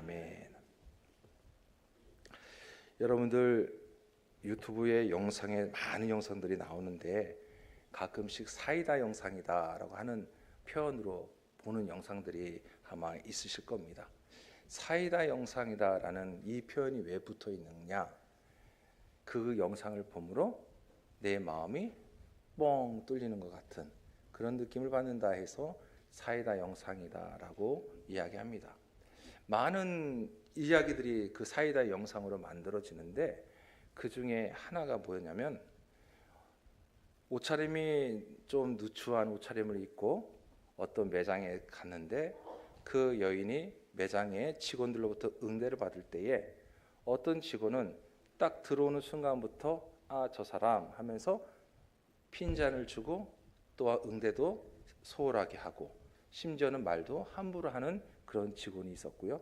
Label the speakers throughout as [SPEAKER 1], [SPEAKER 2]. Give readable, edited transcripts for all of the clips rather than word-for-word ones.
[SPEAKER 1] 아멘. 여러분들 유튜브에 영상에 많은 영상들이 나오는데 가끔씩 사이다 영상이다라고 하는 표현으로 보는 영상들이 아마 있으실 겁니다. 사이다 영상이다라는 이 표현이 왜 붙어 있느냐? 그 영상을 보므로 내 마음이 뻥 뚫리는 것 같은 그런 느낌을 받는다 해서 사이다 영상이다라고 이야기합니다. 많은 이야기들이 그 사이다 영상으로 만들어지는데 그 중에 하나가 뭐였냐면, 옷차림이 좀 누추한 옷차림을 입고 어떤 매장에 갔는데 그 여인이 매장의 직원들로부터 응대를 받을 때에 어떤 직원은 딱 들어오는 순간부터 저 사람 하면서 핀잔을 주고 또 응대도 소홀하게 하고 심지어는 말도 함부로 하는 그런 직원이 있었고요.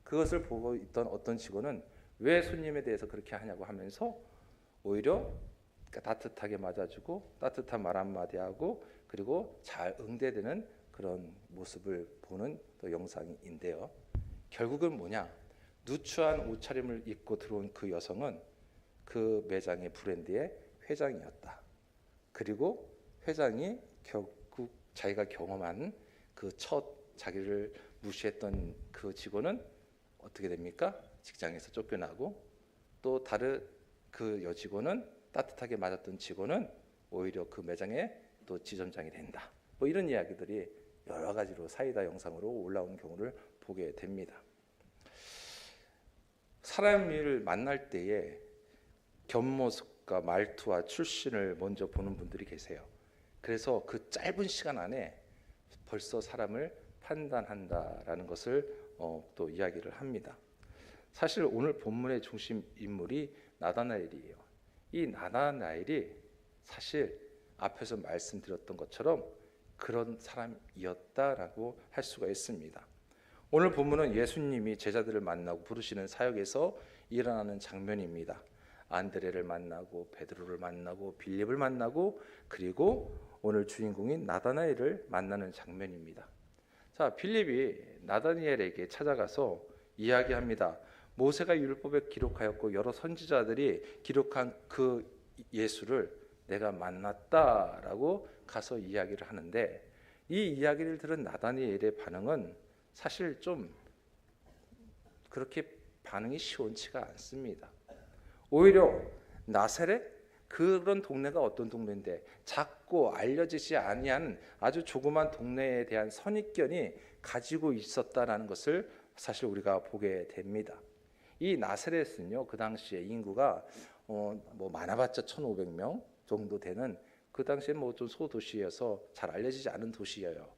[SPEAKER 1] 그것을 보고 있던 어떤 직원은 왜 손님에 대해서 그렇게 하냐고 하면서 오히려 따뜻하게 맞아주고 따뜻한 말 한마디 하고 그리고 잘 응대되는 그런 모습을 보는 또 영상인데요. 결국은 뭐냐? 누추한 옷차림을 입고 들어온 그 여성은 그 매장의 브랜드의 회장이었다. 그리고 회장이 결국 자기가 경험한 그 첫 자기를 무시했던 그 직원은 어떻게 됩니까? 직장에서 쫓겨나고, 또 다른 그 여직원은 따뜻하게 맞았던 직원은 오히려 그 매장의 또 지점장이 된다. 뭐 이런 이야기들이 여러 가지로 사이다 영상으로 올라오는 경우를 보게 됩니다. 사람을 만날 때에 겉모습과 말투와 출신을 먼저 보는 분들이 계세요. 그래서 그 짧은 시간 안에 벌써 사람을 판단한다라는 것을 또 이야기를 합니다. 사실 오늘 본문의 중심 인물이 나다나엘이에요. 이 나다나엘이 사실 앞에서 말씀드렸던 것처럼 그런 사람이었다라고 할 수가 있습니다. 오늘 본문은 예수님이 제자들을 만나고 부르시는 사역에서 일어나는 장면입니다. 안드레를 만나고 베드로를 만나고 빌립을 만나고 그리고 오늘 주인공인 나다나엘을 만나는 장면입니다. 자, 빌립이 나다나엘에게 찾아가서 이야기합니다. 모세가 율법에 기록하였고 여러 선지자들이 기록한 그 예수를 내가 만났다라고 가서 이야기를 하는데, 이 이야기를 들은 나다나엘의 반응은 사실 좀 그렇게 반응이 시원치가 않습니다. 오히려 나사렛 그런 동네가 어떤 동네인데 작고 알려지지 아니한 아주 조그만 동네에 대한 선입견이 가지고 있었다라는 것을 사실 우리가 보게 됩니다. 이 나사렛은요, 그 당시에 인구가 뭐 많아봤자 1,500명 정도 되는 그 당시에 뭐 좀 소도시여서 잘 알려지지 않은 도시예요.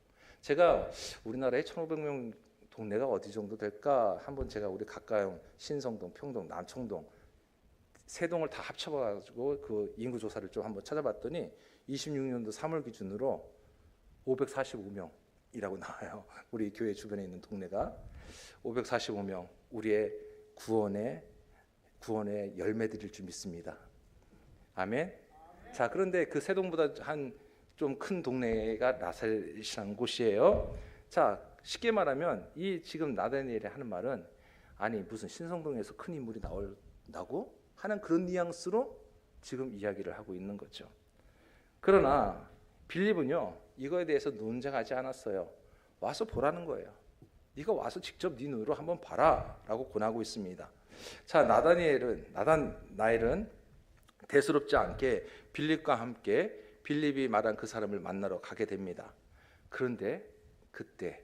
[SPEAKER 1] 제가 우리나라에 1,500명 동네가 어디 정도 될까 한번 제가 우리 가까운 신성동, 평동, 남청동 세 동을 다 합쳐가지고 그 인구 조사를 좀 한번 찾아봤더니 26년도 3월 기준으로 545명이라고 나와요. 우리 교회 주변에 있는 동네가 545명. 우리의 구원의 열매 드릴 줄 믿습니다. 아멘. 자, 그런데 그 세 동보다 한 좀 큰 동네가 나사렛이라는 곳이에요. 자, 쉽게 말하면 이 지금 나다나엘이 하는 말은 아니 무슨 신성동에서 큰 인물이 나온다고 하는 그런 뉘앙스로 지금 이야기를 하고 있는 거죠. 그러나 빌립은요, 이거에 대해서 논쟁하지 않았어요. 와서 보라는 거예요. 네가 와서 직접 네 눈으로 한번 봐라 라고 권하고 있습니다. 자, 나다나엘은 대수롭지 않게 빌립과 함께 빌립이 말한 그 사람을 만나러 가게 됩니다. 그런데 그때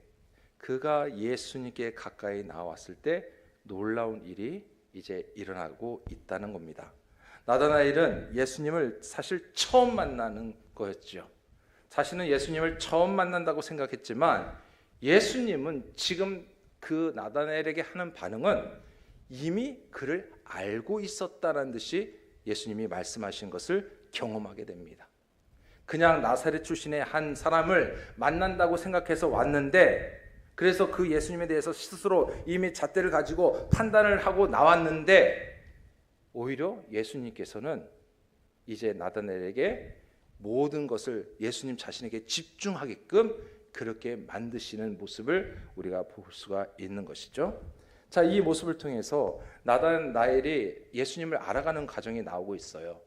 [SPEAKER 1] 그가 예수님께 가까이 나왔을 때 놀라운 일이 이제 일어나고 있다는 겁니다. 나다나엘은 예수님을 사실 처음 만나는 거였죠. 자신은 예수님을 처음 만난다고 생각했지만 예수님은 지금 그 나다나엘에게 하는 반응은 이미 그를 알고 있었다는 듯이 예수님이 말씀하신 것을 경험하게 됩니다. 그냥 나사렛 출신의 한 사람을 만난다고 생각해서 왔는데, 그래서 그 예수님에 대해서 스스로 이미 잣대를 가지고 판단을 하고 나왔는데, 오히려 예수님께서는 이제 나다나엘에게 모든 것을 예수님 자신에게 집중하게끔 그렇게 만드시는 모습을 우리가 볼 수가 있는 것이죠. 자, 이 모습을 통해서 나다나엘이 예수님을 알아가는 과정이 나오고 있어요.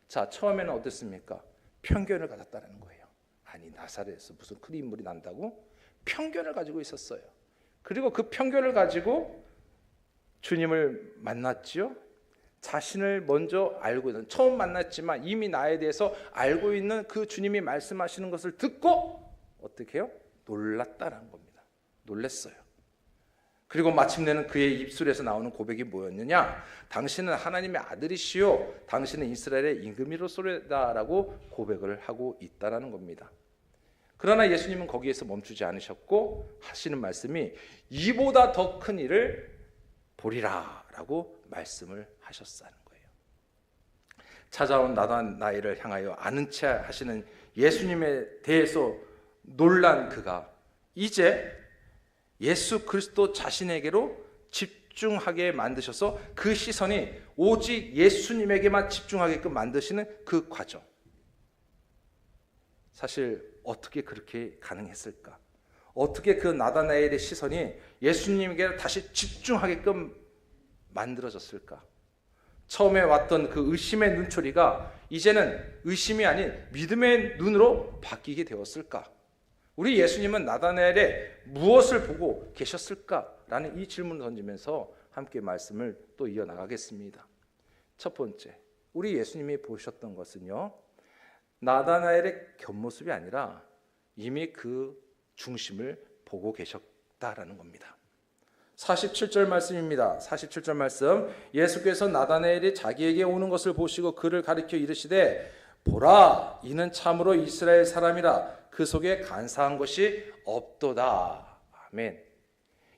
[SPEAKER 1] 자, 처음에는 어땠습니까? 편견을 가졌다는 거예요. 아니, 나사렛에서 무슨 큰 인물이 난다고? 편견을 가지고 있었어요. 그리고 그 편견을 가지고 주님을 만났지요. 자신을 먼저 알고 있는, 처음 만났지만 이미 나에 대해서 알고 있는 그 주님이 말씀하시는 것을 듣고 어떻게 해요? 놀랐다라는 겁니다. 놀랐어요. 그리고 마침내는 그의 입술에서 나오는 고백이 뭐였느냐? 당신은 하나님의 아들이시요 당신은 이스라엘의 임금이로소이다라고 고백을 하고 있다라는 겁니다. 그러나 예수님은 거기에서 멈추지 않으셨고 하시는 말씀이 이보다 더 큰 일을 보리라 라고 말씀을 하셨다는 거예요. 찾아온 나다나엘을 향하여 아는 체 하시는 예수님에 대해서 놀란 그가 이제 예수 그리스도 자신에게로 집중하게 만드셔서 그 시선이 오직 예수님에게만 집중하게끔 만드시는 그 과정. 사실 어떻게 그렇게 가능했을까? 어떻게 그 나다나엘의 시선이 예수님에게 다시 집중하게끔 만들어졌을까? 처음에 왔던 그 의심의 눈초리가 이제는 의심이 아닌 믿음의 눈으로 바뀌게 되었을까? 우리 예수님은 나다나엘의 무엇을 보고 계셨을까라는 이 질문을 던지면서 함께 말씀을 또 이어나가겠습니다. 첫 번째, 우리 예수님이 보셨던 것은요, 나다나엘의 겉모습이 아니라 이미 그 중심을 보고 계셨다라는 겁니다. 47절 말씀입니다. 47절 말씀, 예수께서 나다나엘이 자기에게 오는 것을 보시고 그를 가리켜 이르시되 보라, 이는 참으로 이스라엘 사람이라 그 속에 간사한 것이 없도다. 아멘.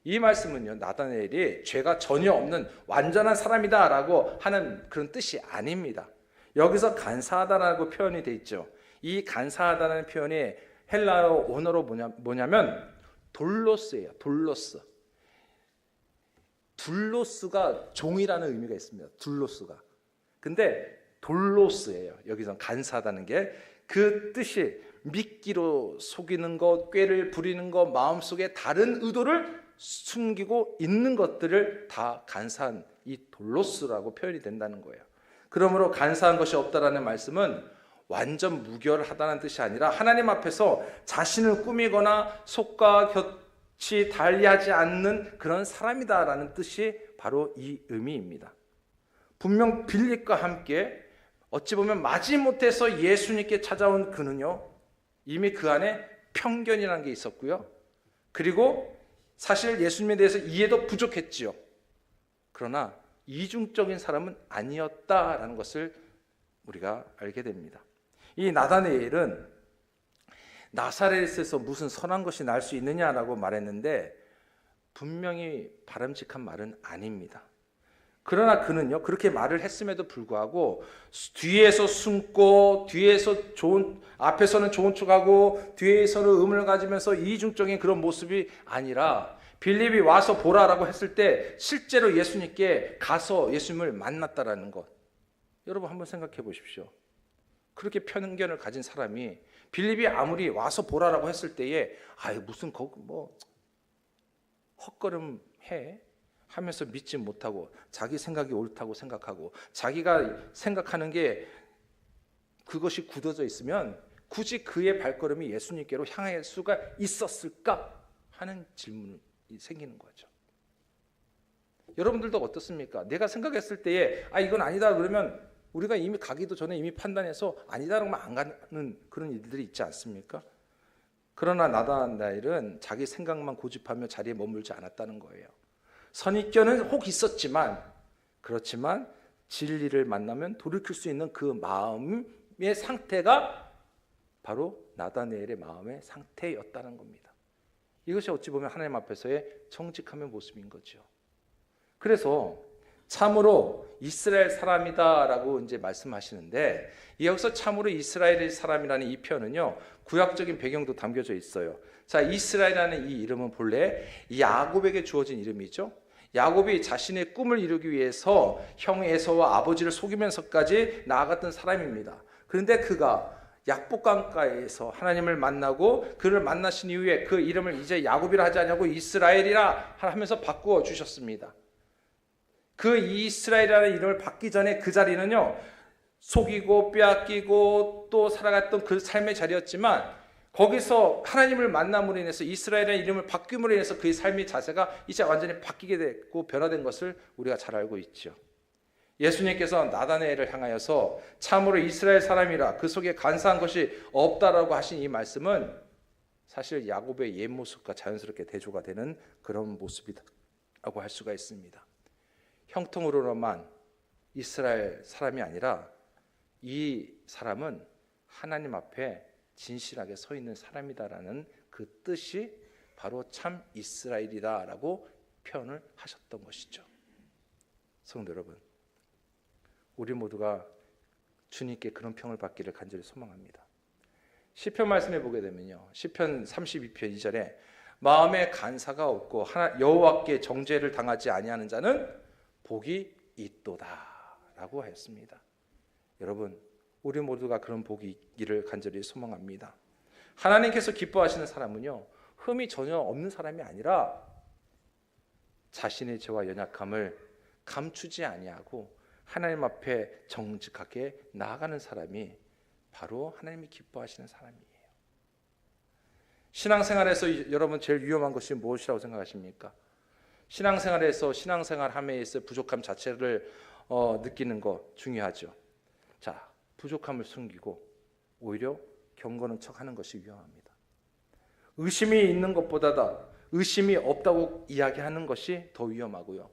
[SPEAKER 1] 이 말씀은요, 나다나엘이 죄가 전혀 없는 완전한 사람이다라고 하는 그런 뜻이 아닙니다. 여기서 간사하다라고 표현이 되어 있죠. 이 간사하다는 표현이 헬라어 원어로 뭐냐면 돌로스예요. 돌로스. 둘로스가 종이라는 의미가 있습니다. 둘로스가. 근데 돌로스예요. 여기서 간사하다는 게 그 뜻이 미끼로 속이는 것, 꾀를 부리는 것, 마음속에 다른 의도를 숨기고 있는 것들을 다 간사한 이 돌로스라고 표현이 된다는 거예요. 그러므로 간사한 것이 없다라는 말씀은 완전 무결하다는 뜻이 아니라 하나님 앞에서 자신을 꾸미거나 속과 곁이 달리하지 않는 그런 사람이다라는 뜻이 바로 이 의미입니다. 분명 빌립과 함께 어찌 보면 마지못해서 예수님께 찾아온 그는요, 이미 그 안에 편견이라는 게 있었고요. 그리고 사실 예수님에 대해서 이해도 부족했지요. 그러나 이중적인 사람은 아니었다라는 것을 우리가 알게 됩니다. 이 나다나엘은 나사렛에서 무슨 선한 것이 날 수 있느냐라고 말했는데 분명히 바람직한 말은 아닙니다. 그러나 그는요, 그렇게 말을 했음에도 불구하고 뒤에서 숨고 앞에서는 좋은 척하고 뒤에서는 의문을 가지면서 이중적인 그런 모습이 아니라 빌립이 와서 보라라고 했을 때 실제로 예수님께 가서 예수님을 만났다라는 것. 여러분 한번 생각해 보십시오. 그렇게 편견을 가진 사람이 빌립이 아무리 와서 보라라고 했을 때에 무슨 헛걸음 해 하면서 믿지 못하고 자기 생각이 옳다고 생각하고 자기가 생각하는 게 그것이 굳어져 있으면 굳이 그의 발걸음이 예수님께로 향할 수가 있었을까 하는 질문이 생기는 거죠. 여러분들도 어떻습니까? 내가 생각했을 때에 이건 아니다 그러면 우리가 이미 가기도 전에 이미 판단해서 아니다라고 안 가는 그런 일들이 있지 않습니까? 그러나 나다나엘은 자기 생각만 고집하며 자리에 머물지 않았다는 거예요. 선입견은 혹 있었지만 그렇지만 진리를 만나면 돌이킬 수 있는 그 마음의 상태가 바로 나다나엘의 마음의 상태였다는 겁니다. 이것이 어찌 보면 하나님 앞에서의 정직함의 모습인 거죠. 그래서 참으로 이스라엘 사람이다라고 이제 말씀하시는데 여기서 참으로 이스라엘 사람이라는 이 표현은요, 구약적인 배경도 담겨져 있어요. 자, 이스라엘이라는 이 이름은 본래 야곱에게 주어진 이름이죠. 야곱이 자신의 꿈을 이루기 위해서 형 에서와 아버지를 속이면서까지 나아갔던 사람입니다. 그런데 그가 약복강가에서 하나님을 만나고 그를 만나신 이후에 그 이름을 이제 야곱이라 하지 않냐고 이스라엘이라 하면서 바꾸어 주셨습니다. 그 이스라엘이라는 이름을 받기 전에 그 자리는요, 속이고 빼앗기고 또 살아갔던 그 삶의 자리였지만, 거기서 하나님을 만남으로 인해서 이스라엘이라는 이름을 바뀜으로 인해서 그의 삶의 자세가 이제 완전히 바뀌게 됐고 변화된 것을 우리가 잘 알고 있죠. 예수님께서 나다나엘을 향하여서 참으로 이스라엘 사람이라 그 속에 간사한 것이 없다라고 하신 이 말씀은 사실 야곱의 옛 모습과 자연스럽게 대조가 되는 그런 모습이라고 할 수가 있습니다. 형통으로만 이스라엘 사람이 아니라 이 사람은 하나님 앞에 진실하게 서 있는 사람이다라는 그 뜻이 바로 참 이스라엘이다라고 표현을 하셨던 것이죠. 성도 여러분, 우리 모두가 주님께 그런 평을 받기를 간절히 소망합니다. 시편 말씀에 보게 되면요, 시편 32편 2절에 마음에 간사가 없고 여호와께 정죄를 당하지 아니하는 자는 복이 있도다라고 하였습니다. 여러분, 우리 모두가 그런 복이 있기를 간절히 소망합니다. 하나님께서 기뻐하시는 사람은요, 흠이 전혀 없는 사람이 아니라 자신의 죄와 연약함을 감추지 아니하고 하나님 앞에 정직하게 나아가는 사람이 바로 하나님이 기뻐하시는 사람이에요. 신앙생활에서 여러분 제일 위험한 것이 무엇이라고 생각하십니까? 신앙생활에서 신앙생활함에 있어 부족함 자체를 느끼는 거 중요하죠. 자, 부족함을 숨기고 오히려 경건한 척하는 것이 위험합니다. 의심이 있는 것보다 의심이 없다고 이야기하는 것이 더 위험하고요.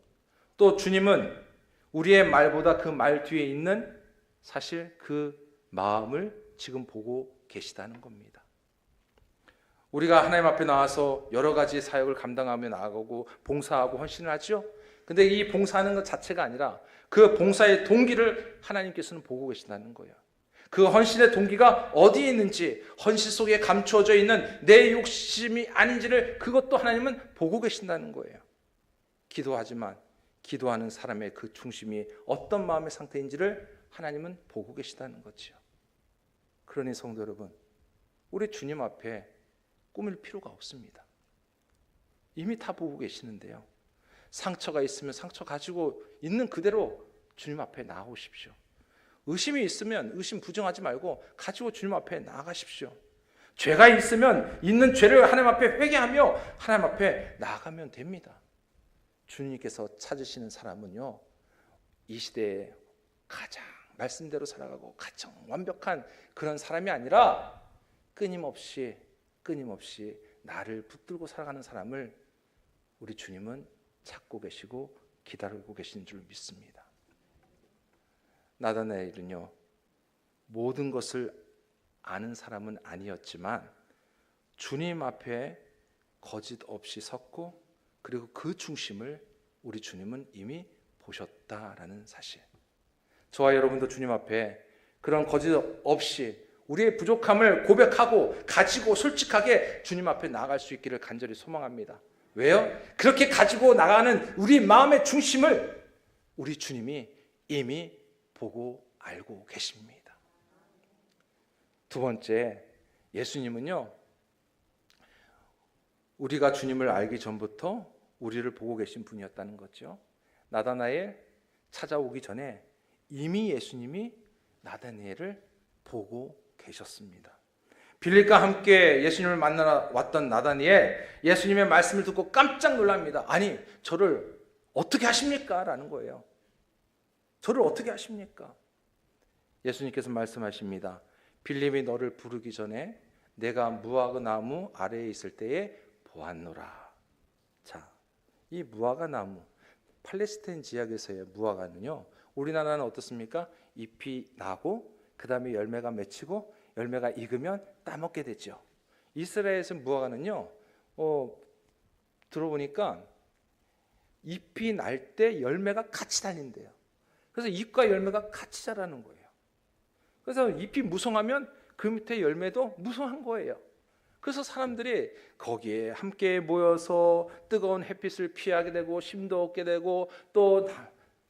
[SPEAKER 1] 또 주님은 우리의 말보다 그 말 뒤에 있는 사실 그 마음을 지금 보고 계시다는 겁니다. 우리가 하나님 앞에 나와서 여러 가지 사역을 감당하며 나아가고 봉사하고 헌신을 하죠. 근데 이 봉사하는 것 자체가 아니라 그 봉사의 동기를 하나님께서는 보고 계신다는 거예요. 그 헌신의 동기가 어디에 있는지, 헌신 속에 감추어져 있는 내 욕심이 아닌지를 그것도 하나님은 보고 계신다는 거예요. 기도하지만 기도하는 사람의 그 중심이 어떤 마음의 상태인지를 하나님은 보고 계시다는 거죠. 그러니 성도 여러분, 우리 주님 앞에 꾸밀 필요가 없습니다. 이미 다 보고 계시는데요, 상처가 있으면 상처 가지고 있는 그대로 주님 앞에 나아오십시오. 의심이 있으면 의심 부정하지 말고 가지고 주님 앞에 나아가십시오. 죄가 있으면 있는 죄를 하나님 앞에 회개하며 하나님 앞에 나아가면 됩니다. 주님께서 찾으시는 사람은요, 이 시대에 가장 말씀대로 살아가고 가장 완벽한 그런 사람이 아니라 끊임없이 나를 붙들고 살아가는 사람을 우리 주님은 찾고 계시고 기다리고 계신 줄 믿습니다. 나다나엘은요, 모든 것을 아는 사람은 아니었지만 주님 앞에 거짓 없이 섰고, 그리고 그 중심을 우리 주님은 이미 보셨다라는 사실. 저와 여러분도 주님 앞에 그런 거짓 없이 우리의 부족함을 고백하고 가지고 솔직하게 주님 앞에 나아갈 수 있기를 간절히 소망합니다. 왜요? 그렇게 가지고 나가는 우리 마음의 중심을 우리 주님이 이미 보고 알고 계십니다. 두 번째, 예수님은요, 우리가 주님을 알기 전부터 우리를 보고 계신 분이었다는 거죠. 나다나엘 찾아오기 전에 이미 예수님이 나다나엘을 보고 계셨습니다. 빌립과 함께 예수님을 만나러 왔던 나다나엘, 예수님의 말씀을 듣고 깜짝 놀랍니다. 아니, 저를 어떻게 하십니까? 라는 거예요. 저를 어떻게 하십니까? 예수님께서 말씀하십니다. 빌립이 너를 부르기 전에 내가 무화과 나무 아래에 있을 때에 보았노라. 자, 이 무화과 나무, 팔레스타인 지역에서의 무화과는요, 우리나라는 어떻습니까? 잎이 나고 그 다음에 열매가 맺히고 열매가 익으면 따먹게 되죠. 이스라엘에서 무화과는요, 들어보니까 잎이 날 때 열매가 같이 달린대요. 그래서 잎과 열매가 같이 자라는 거예요. 그래서 잎이 무성하면 그 밑에 열매도 무성한 거예요. 그래서 사람들이 거기에 함께 모여서 뜨거운 햇빛을 피하게 되고 심도 얻게 되고 또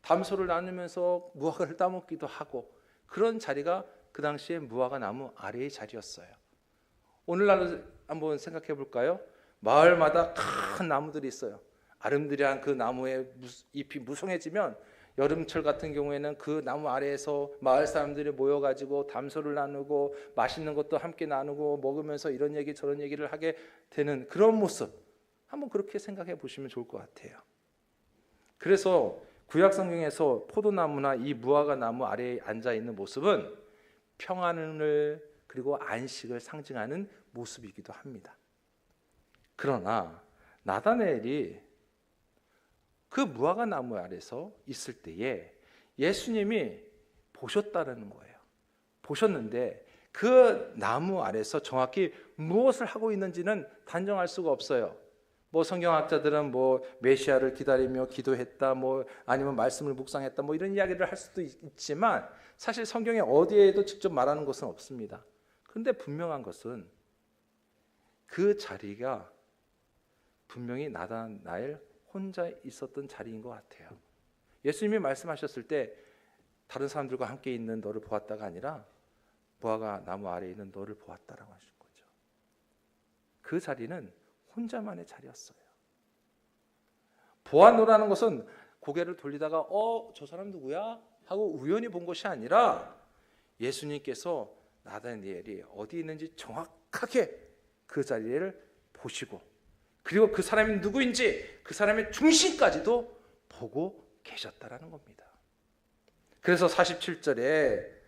[SPEAKER 1] 담소를 나누면서 무화과를 따먹기도 하고, 그런 자리가 그 당시에 무화과 나무 아래의 자리였어요. 오늘날로 한번 생각해 볼까요? 마을마다 큰 나무들이 있어요. 아름드리한 그 나무의 잎이 무성해지면 여름철 같은 경우에는 그 나무 아래에서 마을 사람들이 모여가지고 담소를 나누고 맛있는 것도 함께 나누고 먹으면서 이런 얘기 저런 얘기를 하게 되는 그런 모습, 한번 그렇게 생각해 보시면 좋을 것 같아요. 그래서 구약 성경에서 포도나무나 이 무화과 나무 아래에 앉아 있는 모습은 평안을 그리고 안식을 상징하는 모습이기도 합니다. 그러나 나다나엘이 그 무화과 나무 아래서 있을 때에 예수님이 보셨다는 거예요. 보셨는데 그 나무 아래서 정확히 무엇을 하고 있는지는 단정할 수가 없어요. 뭐 성경학자들은 뭐 메시아를 기다리며 기도했다, 뭐 아니면 말씀을 묵상했다, 뭐 이런 이야기를 할 수도 있지만 사실 성경에 어디에도 직접 말하는 것은 없습니다. 그런데 분명한 것은 그 자리가 분명히 나다나엘 혼자 있었던 자리인 것 같아요. 예수님이 말씀하셨을 때 다른 사람들과 함께 있는 너를 보았다가 아니라 무화과 나무 아래에 있는 너를 보았다라고 하신 거죠. 그 자리는 혼자만의 자리였어요. 보았노라는 것은 고개를 돌리다가 저 사람 누구야? 하고 우연히 본 것이 아니라 예수님께서 나다나엘이 어디 있는지 정확하게 그 자리를 보시고 그리고 그 사람이 누구인지 그 사람의 중심까지도 보고 계셨다라는 겁니다. 그래서 47절에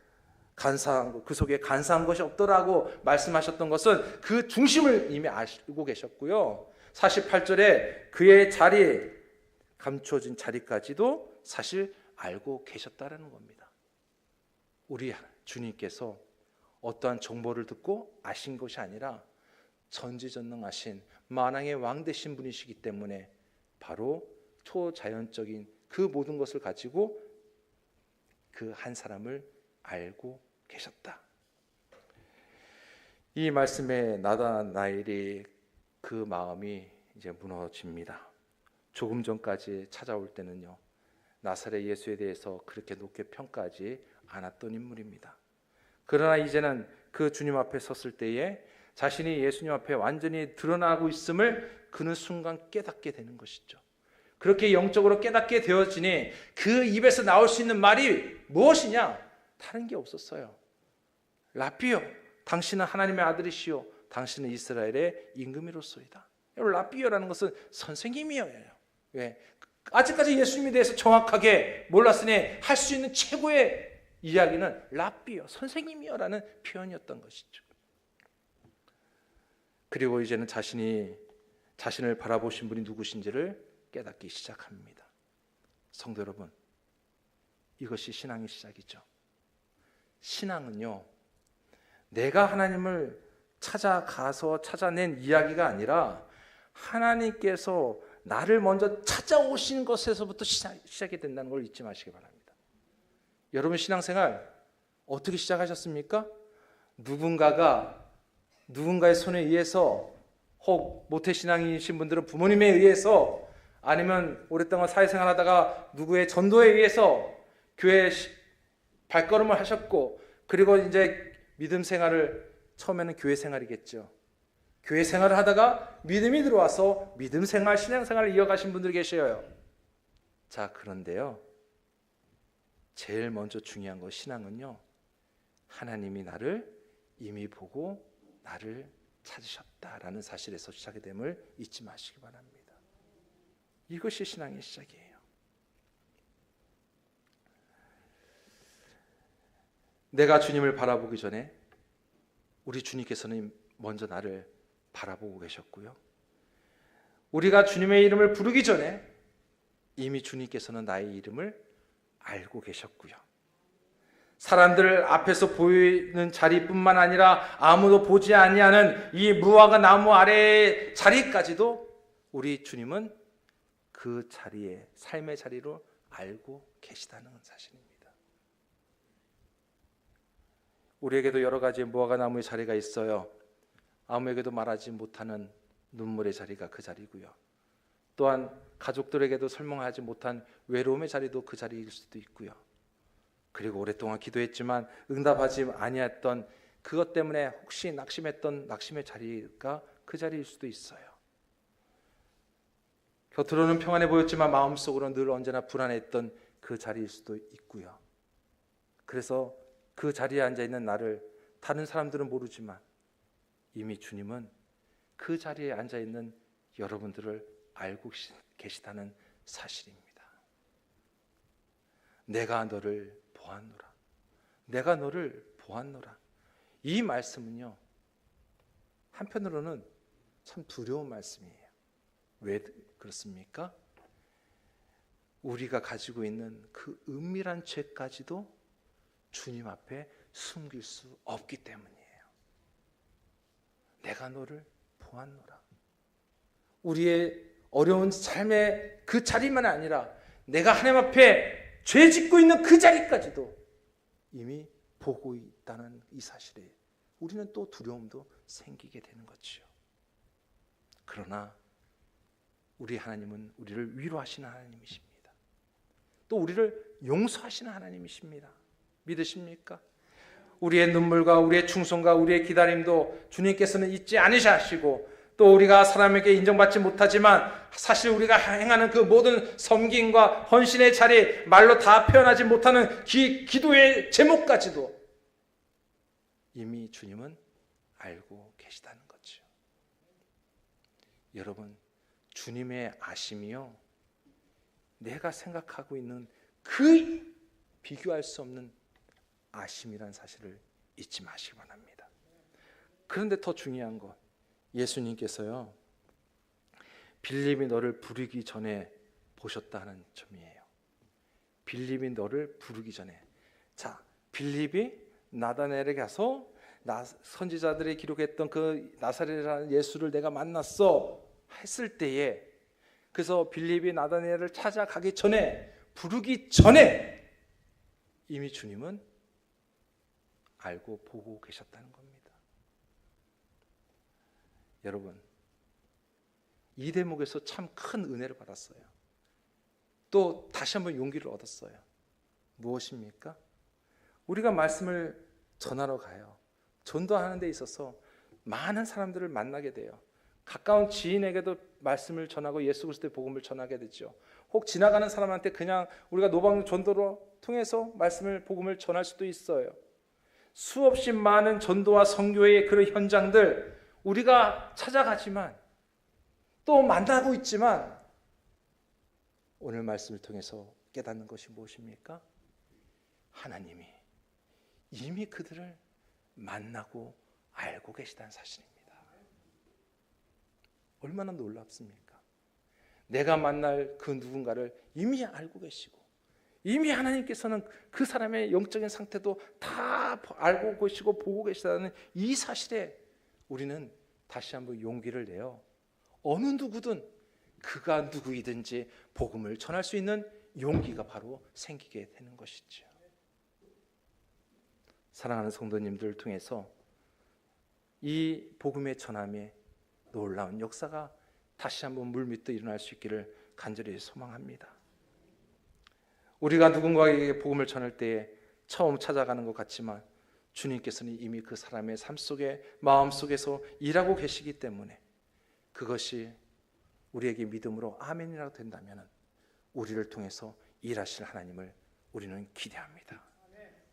[SPEAKER 1] 그 속에 간사한 것이 없더라고 말씀하셨던 것은 그 중심을 이미 알고 계셨고요. 48절에 그의 자리, 감춰진 자리까지도 사실 알고 계셨다라는 겁니다. 우리 주님께서 어떠한 정보를 듣고 아신 것이 아니라 전지전능하신 만왕의 왕 되신 분이시기 때문에 바로 초자연적인 그 모든 것을 가지고 그 한 사람을 알고 계셨다. 이 말씀에 나다나엘이 그 마음이 이제 무너집니다. 조금 전까지 찾아올 때는요, 나사렛 예수에 대해서 그렇게 높게 평가하지 않았던 인물입니다. 그러나 이제는 그 주님 앞에 섰을 때에 자신이 예수님 앞에 완전히 드러나고 있음을 그는 순간 깨닫게 되는 것이죠. 그렇게 영적으로 깨닫게 되어지니 그 입에서 나올 수 있는 말이 무엇이냐? 다른 게 없었어요. 라삐요, 당신은 하나님의 아들이시요 당신은 이스라엘의 임금이로소이다. 라삐요라는 것은 선생님이에요. 왜? 아직까지 예수님에 대해서 정확하게 몰랐으니 할 수 있는 최고의 이야기는 라삐요, 선생님이요라는 표현이었던 것이죠. 그리고 이제는 자신을 바라보신 분이 누구신지를 깨닫기 시작합니다. 성도 여러분, 이것이 신앙의 시작이죠. 신앙은요, 내가 하나님을 찾아가서 찾아낸 이야기가 아니라 하나님께서 나를 먼저 찾아오신 것에서부터 시작이 된다는 걸 잊지 마시기 바랍니다. 여러분 신앙생활 어떻게 시작하셨습니까? 누군가의 손에 의해서, 혹 모태신앙이신 분들은 부모님에 의해서, 아니면 오랫동안 사회생활 하다가 누구의 전도에 의해서 교회에 발걸음을 하셨고, 그리고 이제 믿음 생활을, 처음에는 교회 생활이겠죠. 교회 생활을 하다가 믿음이 들어와서 믿음 생활, 신앙 생활을 이어가신 분들이 계셔요. 자, 그런데요, 제일 먼저 중요한 거 신앙은요, 하나님이 나를 이미 보고 나를 찾으셨다라는 사실에서 시작이 됨을 잊지 마시기 바랍니다. 이것이 신앙의 시작이에요. 내가 주님을 바라보기 전에 우리 주님께서는 먼저 나를 바라보고 계셨고요. 우리가 주님의 이름을 부르기 전에 이미 주님께서는 나의 이름을 알고 계셨고요. 사람들 앞에서 보이는 자리뿐만 아니라 아무도 보지 아니하는 이 무화과 나무 아래의 자리까지도 우리 주님은 그 자리에, 삶의 자리로 알고 계시다는 사실입니다. 우리에게도 여러 가지 무화과 나무의 자리가 있어요. 아무에게도 말하지 못하는 눈물의 자리가 그 자리고요. 또한 가족들에게도 설명하지 못한 외로움의 자리도 그 자리일 수도 있고요. 그리고 오랫동안 기도했지만 응답하지 아니했던 그것 때문에 혹시 낙심했던 낙심의 자리가 그 자리일 수도 있어요. 겉으로는 평안해 보였지만 마음속으로 늘 언제나 불안했던 그 자리일 수도 있고요. 그래서 그 자리에 앉아있는 나를 다른 사람들은 모르지만 이미 주님은 그 자리에 앉아있는 여러분들을 알고 계시다는 사실입니다. 내가 너를 보았노라. 내가 너를 보았노라. 이 말씀은요, 한편으로는 참 두려운 말씀이에요. 왜 그렇습니까? 우리가 가지고 있는 그 은밀한 죄까지도 주님 앞에 숨길 수 없기 때문이에요. 내가 너를 보았노라. 우리의 어려운 삶의 그 자리만 아니라 내가 하나님 앞에 죄 짓고 있는 그 자리까지도 이미 보고 있다는 이 사실에 우리는 또 두려움도 생기게 되는 거죠. 그러나 우리 하나님은 우리를 위로하시는 하나님이십니다. 또 우리를 용서하시는 하나님이십니다. 믿으십니까? 우리의 눈물과 우리의 충성과 우리의 기다림도 주님께서는 잊지 않으시고, 또 우리가 사람에게 인정받지 못하지만 사실 우리가 행하는 그 모든 섬김과 헌신의 자리, 말로 다 표현하지 못하는 기도의 제목까지도 이미 주님은 알고 계시다는 거죠. 여러분, 주님의 아심이요, 내가 생각하고 있는 그 비교할 수 없는 아심이라는 사실을 잊지 마시기 바랍니다. 그런데 더 중요한 것, 예수님께서요, 빌립이 너를 부르기 전에 보셨다 하는 점이에요. 빌립이 너를 부르기 전에. 자, 빌립이 나다나엘에게 가서 선지자들이 기록했던 그 나사렛이라는 예수를 내가 만났어 했을 때에, 그래서 빌립이 나다나엘을 찾아가기 전에, 부르기 전에 이미 주님은 알고 보고 계셨다는 겁니다. 여러분, 이 대목에서 참 큰 은혜를 받았어요. 또 다시 한번 용기를 얻었어요. 무엇입니까? 우리가 말씀을 전하러 가요. 전도하는 데 있어서 많은 사람들을 만나게 돼요. 가까운 지인에게도 말씀을 전하고 예수 그리스도의 복음을 전하게 되죠. 혹 지나가는 사람한테 그냥 우리가 노방 전도로 통해서 말씀을, 복음을 전할 수도 있어요. 수없이 많은 전도와 선교의 그런 현장들 우리가 찾아가지만, 또 만나고 있지만, 오늘 말씀을 통해서 깨닫는 것이 무엇입니까? 하나님이 이미 그들을 만나고 알고 계시다는 사실입니다. 얼마나 놀랍습니까? 내가 만날 그 누군가를 이미 알고 계시고, 이미 하나님께서는 그 사람의 영적인 상태도 다 알고 계시고 보고 계시다는 이 사실에 우리는 다시 한번 용기를 내어 어느 누구든 그가 누구이든지 복음을 전할 수 있는 용기가 바로 생기게 되는 것이죠. 사랑하는 성도님들을 통해서 이 복음의 전함에 놀라운 역사가 다시 한번 물밑도 일어날 수 있기를 간절히 소망합니다. 우리가 누군가에게 복음을 전할 때에 처음 찾아가는 것 같지만 주님께서는 이미 그 사람의 삶 속에, 마음 속에서 일하고 계시기 때문에 그것이 우리에게 믿음으로 아멘이라고 된다면 우리를 통해서 일하실 하나님을 우리는 기대합니다.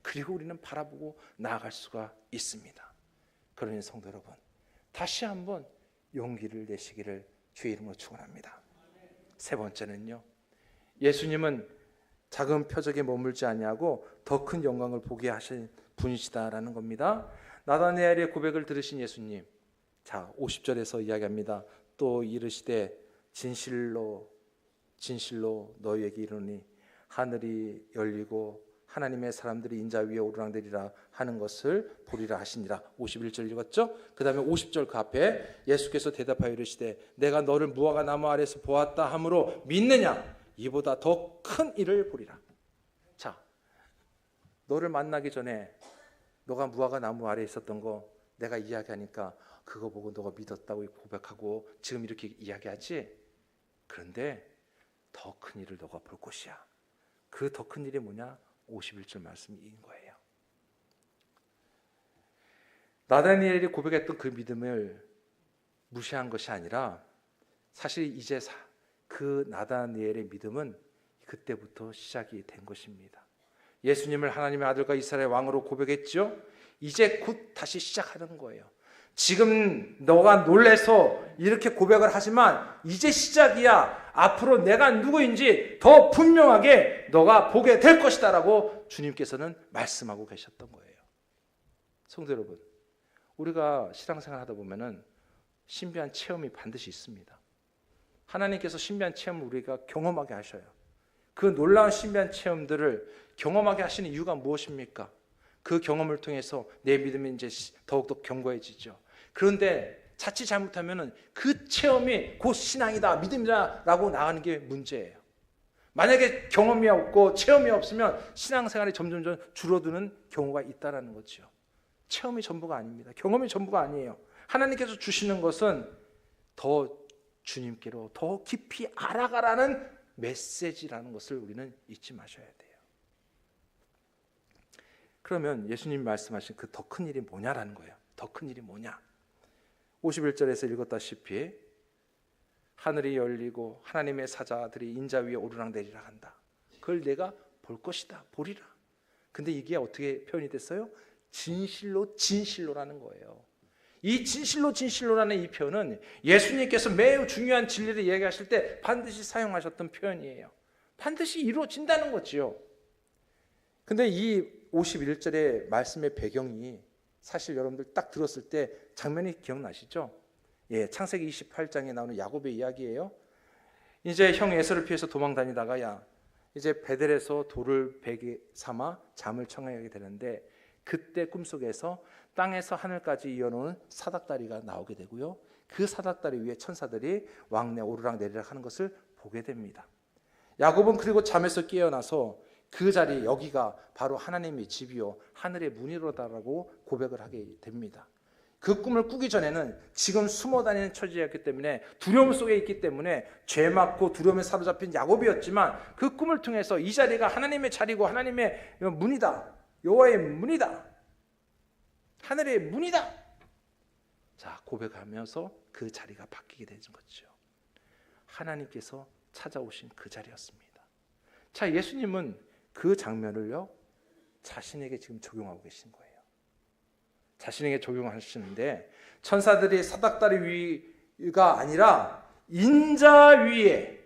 [SPEAKER 1] 그리고 우리는 바라보고 나아갈 수가 있습니다. 그러니 성도 여러분, 다시 한번 용기를 내시기를 주의 이름으로 축원합니다. 세 번째는요, 예수님은 작은 표적에 머물지 아니하고 더 큰 영광을 보게 하신 분이시다라는 겁니다. 나다나엘의 고백을 들으신 예수님, 자 50절에서 이야기합니다. 또 이르시되 진실로 진실로 너희에게 이르노니 하늘이 열리고 하나님의 사람들이 인자 위에 오르락내리라 하는 것을 보리라 하시니라. 51절 읽었죠? 그 다음에 50절 그 앞에 예수께서 대답하여 이르시되 내가 너를 무화과 나무 아래에서 보았다 하므로 믿느냐? 이보다 더 큰 일을 보리라. 자, 너를 만나기 전에 너가 무화과 나무 아래에 있었던 거 내가 이야기하니까 그거 보고 너가 믿었다고 고백하고 지금 이렇게 이야기하지? 그런데 더 큰 일을 너가 볼 것이야. 그 더 큰 일이 뭐냐? 51절 말씀인 거예요. 나다니엘이 고백했던 그 믿음을 무시한 것이 아니라 사실 이제 그 나다니엘의 믿음은 그때부터 시작이 된 것입니다. 예수님을 하나님의 아들과 이스라엘 왕으로 고백했죠. 이제 곧 다시 시작하는 거예요. 지금 너가 놀래서 이렇게 고백을 하지만 이제 시작이야. 앞으로 내가 누구인지 더 분명하게 너가 보게 될 것이다 라고 주님께서는 말씀하고 계셨던 거예요. 성도 여러분, 우리가 신앙생활 하다 보면은 신비한 체험이 반드시 있습니다. 하나님께서 신비한 체험을 우리가 경험하게 하셔요. 그 놀라운 신비한 체험들을 경험하게 하시는 이유가 무엇입니까? 그 경험을 통해서 내 믿음이 이제 더욱더 견고해지죠. 그런데 자칫 잘못하면은 그 체험이 곧 신앙이다, 믿음이다 라고 나가는 게 문제예요. 만약에 경험이 없고 체험이 없으면 신앙생활이 점점 줄어드는 경우가 있다는 거죠. 체험이 전부가 아닙니다. 경험이 전부가 아니에요. 하나님께서 주시는 것은 더 주님께로 더 깊이 알아가라는 메시지라는 것을 우리는 잊지 마셔야 돼요. 그러면 예수님이 말씀하신 그 더 큰 일이 뭐냐라는 거예요. 더 큰 일이 뭐냐? 51절에서 읽었다시피 하늘이 열리고 하나님의 사자들이 인자 위에 오르락내리락 한다. 그걸 내가 볼 것이다. 보리라. 근데 이게 어떻게 표현이 됐어요? 진실로 진실로라는 거예요. 이 진실로 진실로라는 이 표현은 예수님께서 매우 중요한 진리를 얘기하실 때 반드시 사용하셨던 표현이에요. 반드시 이루어진다는 거지요. 근데 이 51절의 말씀의 배경이 사실 여러분들 딱 들었을 때 장면이 기억나시죠? 예, 창세기 28장에 나오는 야곱의 이야기예요. 이제 형 에서를 피해서 도망 다니다가 이제 베델에서 돌을 베개 삼아 잠을 청하게 되는데 그때 꿈속에서 땅에서 하늘까지 이어놓은 사닥다리가 나오게 되고요. 그 사닥다리 위에 천사들이 왕래 오르락 내리락 하는 것을 보게 됩니다. 야곱은 그리고 잠에서 깨어나서 그 자리 여기가 바로 하나님의 집이요 하늘의 문이로다라고 고백을 하게 됩니다. 그 꿈을 꾸기 전에는 지금 숨어 다니는 처지였기 때문에 두려움 속에 있기 때문에 죄 맞고 두려움에 사로잡힌 야곱이었지만 그 꿈을 통해서 이 자리가 하나님의 자리고 하나님의 문이다. 여호와의 문이다. 하늘의 문이다. 자, 고백하면서 그 자리가 바뀌게 되는 거죠. 하나님께서 찾아오신 그 자리였습니다. 자, 예수님은 그 장면을요 자신에게 지금 적용하고 계신 거예요. 자신에게 적용하시는데 천사들이 사닥다리 위가 아니라 인자 위에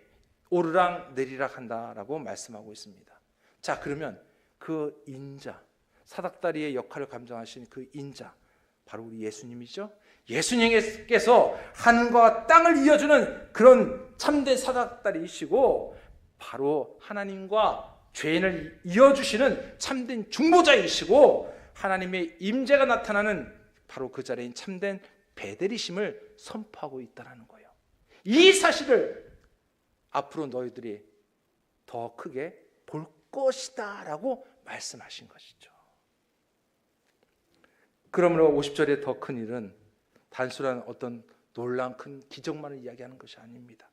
[SPEAKER 1] 오르락 내리락 한다라고 말씀하고 있습니다. 자, 그러면 그 인자, 사닥다리의 역할을 감당하신 그 인자, 바로 우리 예수님이죠. 예수님께서 하늘과 땅을 이어주는 그런 참된 사닥다리이시고 바로 하나님과 죄인을 이어주시는 참된 중보자이시고 하나님의 임재가 나타나는 바로 그 자리인 참된 베델이심을 선포하고 있다는 거예요. 이 사실을 앞으로 너희들이 더 크게 볼 것이다 라고 말씀하신 것이죠. 그러므로 50절의 더 큰 일은 단순한 어떤 놀라운 큰 기적만을 이야기하는 것이 아닙니다.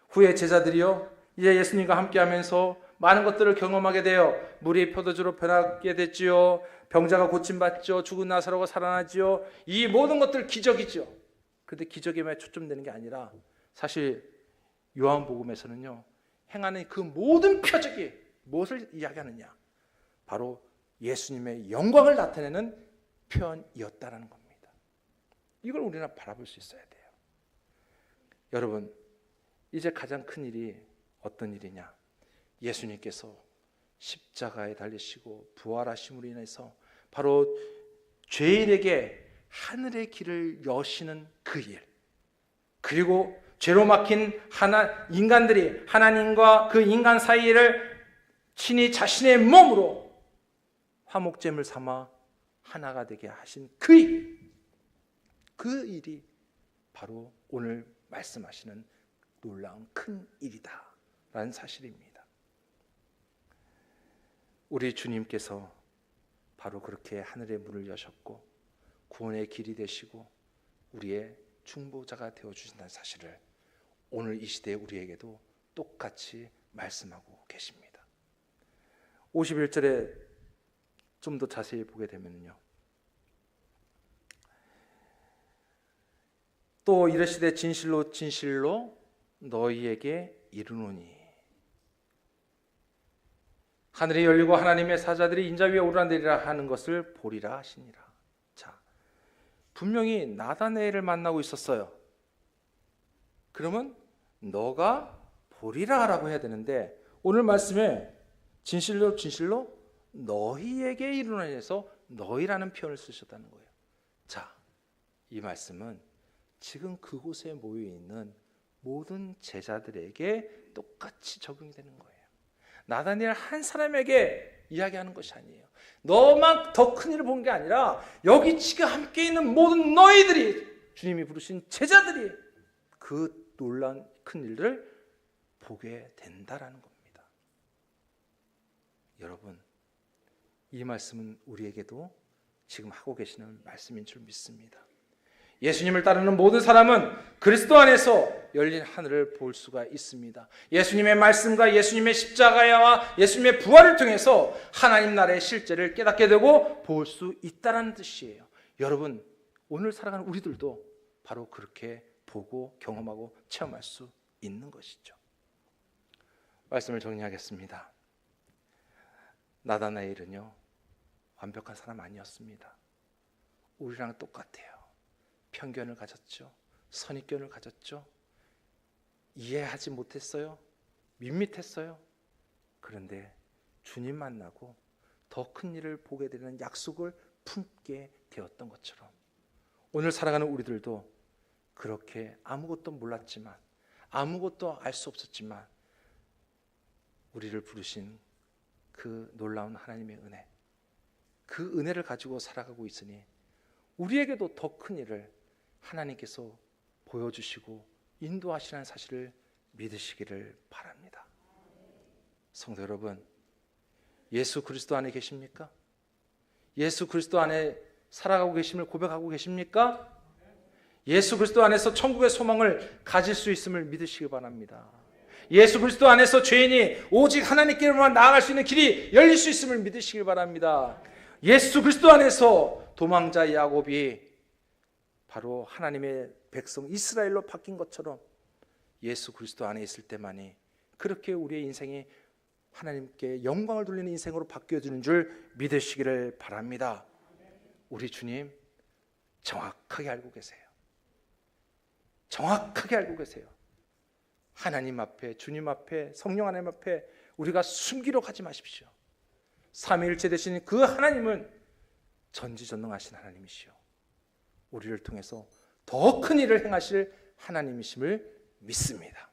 [SPEAKER 1] 후에 제자들이요 이제 예수님과 함께하면서 많은 것들을 경험하게 되어 물이 포도주로 변하게 됐지요. 병자가 고침받죠. 죽은 나사로가 살아나지요. 이 모든 것들 기적이죠. 그런데 기적에만 초점되는 게 아니라 사실 요한복음에서는요 행하는 그 모든 표적이 무엇을 이야기하느냐? 바로 예수님의 영광을 나타내는 표현이었다는 겁니다. 이걸 우리는 바라볼 수 있어야 돼요. 여러분, 이제 가장 큰 일이 어떤 일이냐? 예수님께서 십자가에 달리시고 부활하심으로 인해서 바로 죄인에게 하늘의 길을 여시는 그 일, 그리고 죄로 막힌 인간들이 하나님과 그 인간 사이를 친히 자신의 몸으로 화목제물 삼아 하나가 되게 하신 그 일, 그 일이 바로 오늘 말씀하시는 놀라운 큰 일이다 라는 사실입니다. 우리 주님께서 바로 그렇게 하늘의 문을 여셨고 구원의 길이 되시고 우리의 중보자가 되어주신다는 사실을 오늘 이 시대에 우리에게도 똑같이 말씀하고 계십니다. 51절에 좀 더 자세히 보게 되면요, 또 이르시되 진실로 진실로 너희에게 이르노니 하늘이 열리고 하나님의 사자들이 인자 위에 오르락내리락 하는 것을 보리라 하시니라. 자, 분명히 나다네엘을 만나고 있었어요. 그러면 너가 보리라 라고 해야 되는데 오늘 말씀에 진실로 진실로 너희에게 이르노니 해서 너희라는 표현을 쓰셨다는 거예요. 자, 이 말씀은 지금 그곳에 모여 있는 모든 제자들에게 똑같이 적용이 되는 거예요. 나다니엘 한 사람에게 이야기하는 것이 아니에요. 너만 더 큰 일을 본 게 아니라 여기 지금 함께 있는 모든 너희들이, 주님이 부르신 제자들이 그 놀라운 큰 일을 보게 된다라는 겁니다. 여러분, 이 말씀은 우리에게도 지금 하고 계시는 말씀인 줄 믿습니다. 예수님을 따르는 모든 사람은 그리스도 안에서 열린 하늘을 볼 수가 있습니다. 예수님의 말씀과 예수님의 십자가와 예수님의 부활을 통해서 하나님 나라의 실제를 깨닫게 되고 볼 수 있다는 뜻이에요. 여러분, 오늘 살아가는 우리들도 바로 그렇게 보고 경험하고 체험할 수 있는 것이죠. 말씀을 정리하겠습니다. 나다나엘은요, 완벽한 사람 아니었습니다. 우리랑 똑같아요. 편견을 가졌죠. 선입견을 가졌죠. 이해하지 못했어요. 밋밋했어요. 그런데 주님 만나고 더 큰 일을 보게 되는 약속을 품게 되었던 것처럼 오늘 살아가는 우리들도 그렇게 아무것도 몰랐지만, 아무것도 알 수 없었지만 우리를 부르신 그 놀라운 하나님의 은혜, 그 은혜를 가지고 살아가고 있으니 우리에게도 더 큰 일을 하나님께서 보여주시고 인도하시는 사실을 믿으시기를 바랍니다. 성도 여러분, 예수 그리스도 안에 계십니까? 예수 그리스도 안에 살아가고 계심을 고백하고 계십니까? 예수 그리스도 안에서 천국의 소망을 가질 수 있음을 믿으시기 바랍니다. 예수 그리스도 안에서 죄인이 오직 하나님께로만 나아갈 수 있는 길이 열릴 수 있음을 믿으시기 바랍니다. 예수 그리스도 안에서 도망자 야곱이 바로 하나님의 백성 이스라엘로 바뀐 것처럼 예수 그리스도 안에 있을 때만이 그렇게 우리의 인생이 하나님께 영광을 돌리는 인생으로 바뀌어지는 줄 믿으시기를 바랍니다. 우리 주님 정확하게 알고 계세요. 정확하게 알고 계세요. 하나님 앞에, 주님 앞에, 성령 하나님 앞에 우리가 숨기러 가지 마십시오. 삼위일체 되신 그 하나님은 전지전능하신 하나님이시오. 우리를 통해서 더 큰 일을 행하실 하나님이심을 믿습니다.